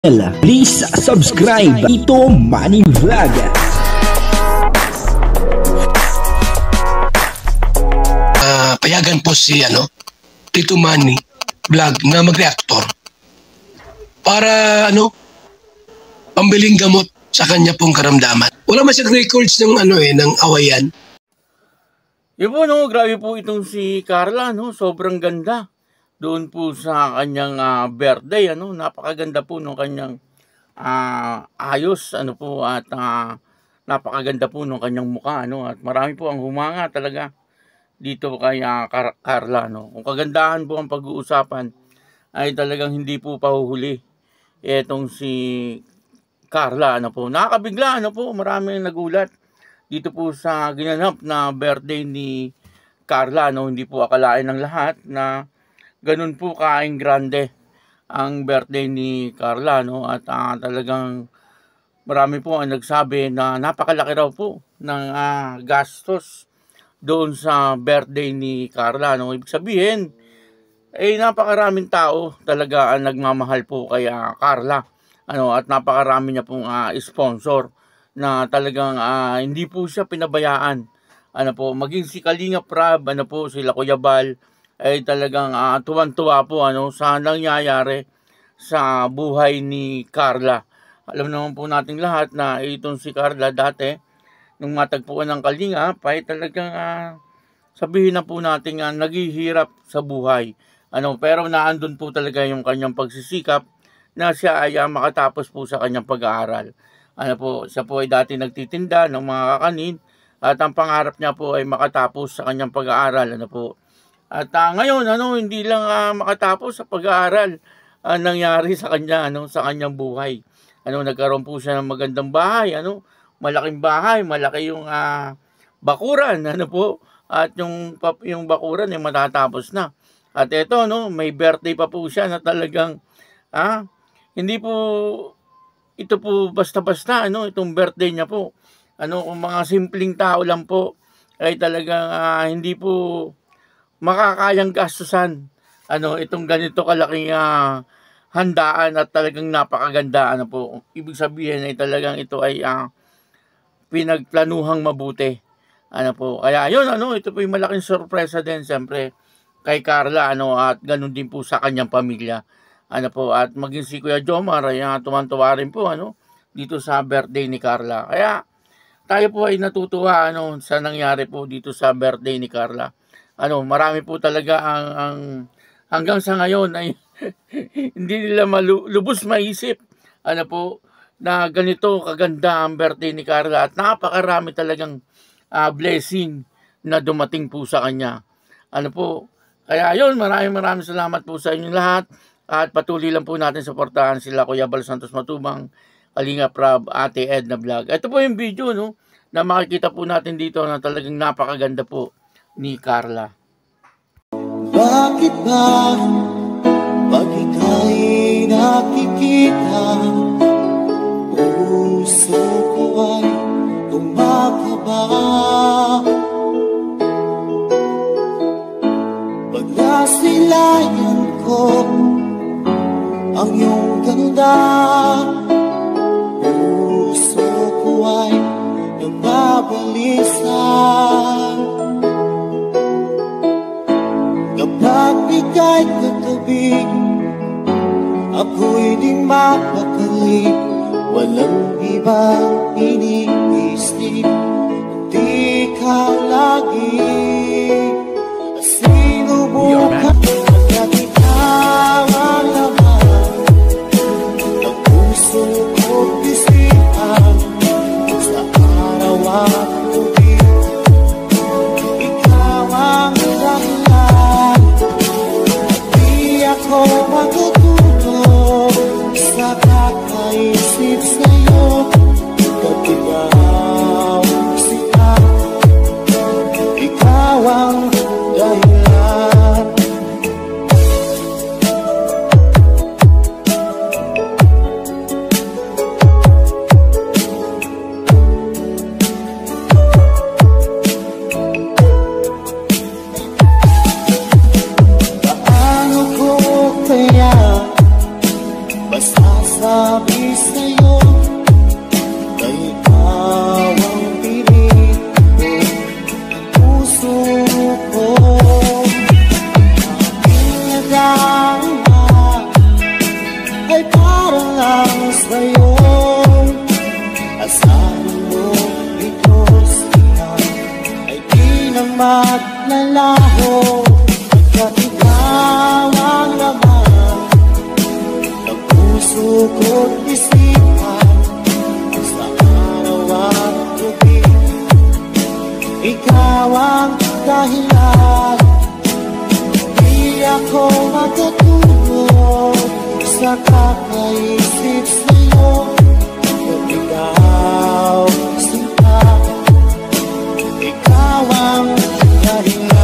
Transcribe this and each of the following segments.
Please subscribe Tito Manny Vlog. Payagan po si Tito Manny Vlog na mag-reactor para pambiling gamot sa kanya pong karamdaman. Wala man siyang records ng ng awayan. Yun po, grabe po itong si Carla, sobrang ganda. Doon po sa kanyang birthday, napakaganda po ng kanyang ayos, at napakaganda po ng kanyang mukha, at marami po ang humanga talaga dito kay Carla, Kung kagandahan po ang pag-uusapan ay talagang hindi po pahuhuli etong si Carla, Nakakabigla, maraming nagulat dito po sa ginanap na birthday ni Carla, Hindi po akalain ng lahat na ganun po kaing grande ang birthday ni Carla, At talagang marami po ang nagsabi na napakalaki raw po ng gastos doon sa birthday ni Carla, Ibig sabihin, napakaraming tao talaga ang nagmamahal po kay Carla, At napakarami niya pong sponsor na talagang hindi po siya pinabayaan. Maging si Kalinga Prab, sila Kuya Bal, ay talagang tuwan-tuwa po sa nangyayari sa buhay ni Carla. Alam naman po nating lahat na itong si Carla dati, nung matagpuan ng Kalinga, ay talagang sabihin na po natin naghihirap sa buhay. Pero naandun po talaga yung kanyang pagsisikap na siya ay makatapos po sa kanyang pag-aaral. Siya po ay dati nagtitinda ng mga kakanin at ang pangarap niya po ay makatapos sa kanyang pag-aaral. At ngayon, hindi lang makatapos sa pag-aaral nangyari sa kanya, sa kanyang buhay. Nagkaroon po siya ng magandang bahay, malaking bahay, malaki yung bakuran, at yung bakuran ay matatapos na. At ito, may birthday pa po siya na talagang, hindi po, ito po basta-basta, itong birthday niya po. Kung mga simpleng tao lang po, ay talagang hindi po makakayang gastusan itong ganito kalaking handaan at talagang napakaganda po. Ibig sabihin ay talagang ito ay pinagplanuhang mabuti. Kaya yun ito po yung malaking sorpresa din siyempre kay Carla at ganun din po sa kanyang pamilya. At maging si Kuya Jomar ay tuwan-tuwa rin po dito sa birthday ni Carla. Kaya tayo po ay natutuwa sa nangyari po dito sa birthday ni Carla. Marami po talaga ang hanggang sa ngayon ay hindi nila lubos maisip na ganito kaganda ang birthday ni Carla at napakarami talagang blessing na dumating po sa kanya. Kaya yun, maraming salamat po sa inyong lahat at patuloy lang po natin suportahan sila Kuya Bal Santos Matubang, Kalinga Prab, Ate Edna Vlog. Ito po yung video na makikita po natin dito na talagang napakaganda po ni Carla. Bakit ba pag ika'y nakikita, puso ko ay tumakaba? Pag nasilayan ko ang iyong ganda, puso ko ay nababalisan. Kapag ika'y katabi, ako'y di mapakali. Walang ibang iniisip, di ka lagi. Sinubukan at ikaw ang laman ng puso ko't isipan sa araw at gabi. Ikaw ang dahilan, ako matutulog sa kakaisip sa'yo. Kapitaw siya, ikaw ang dahilan. sabi sa'yo, kay ikaw ang piling ko, ang puso ko. Aking nadarama ay para lang sa'yo. Asahan mo ito siya ay di na maglalaho, pagkat ikaw ang laman ng puso ko't isipan. Sa araw at gabi, ikaw ang dahilan. Di ako matutulog sa kakaisip sa'yo, kung ikaw sinta, ikaw ang dahilan.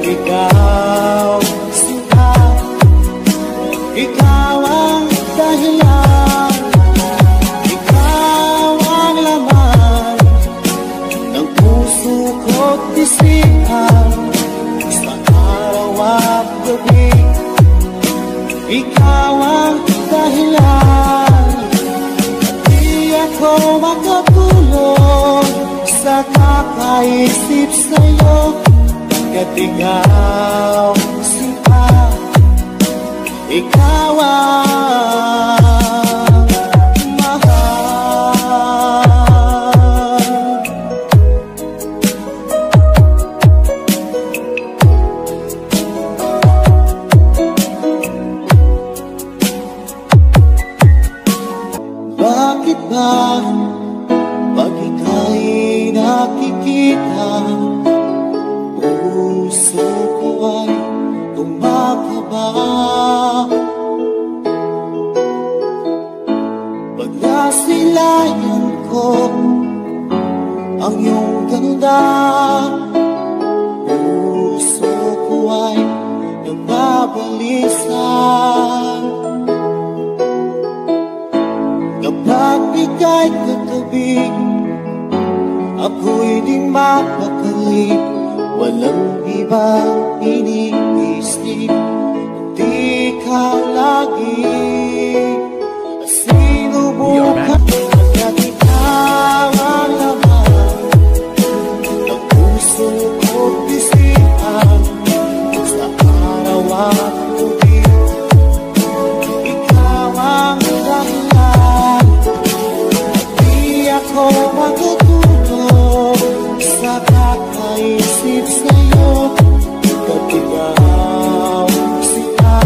Ikaw sinta, ikaw ang dahilan. Ikaw ang laman ng puso ko't isipan. Sa araw at gabi, ikaw ang dahilan. Di ako makatulog sa kakaisip sa'yo, pagkat ikaw sinta, ikaw ang mahal. Bakit ba pag ika'y nakikita, puso ko ay tumakaba? Pag nasilayan ko ang iyong ganda, puso ko ay nababalisan. Kapag ika'y katabi, ako'y di mapakali. Walang ibang iniisip, di ka lagi. Sinubukan pagkat ikaw ang laman ng puso ko't isipan. Sa araw at gabi, ikaw ang dahilan. Di ako matutulog sa kakaisip sa'yo, pagkat ikaw sinta,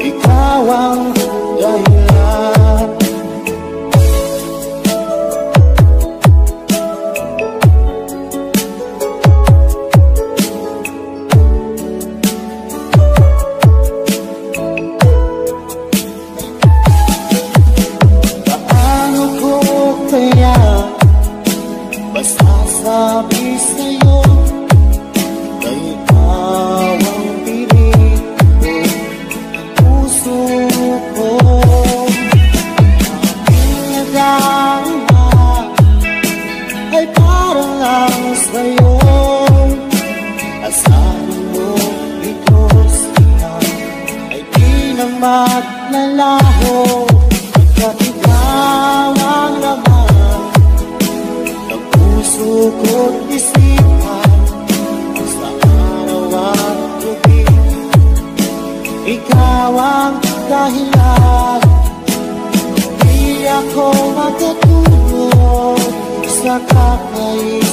ikaw ang dahilan. Paano ko kaya masasabi sa'yo, kay ikaw ang piling ko, ang puso ko. Aking nadarama ay para lang sa'yo. Asahan mo ito siya ay di na maglalaho, pagkat ikaw ang laman ng puso ko't isipan. Sa araw at gabi, ikaw ang dahilan. Di ako matutulog sa kakaibang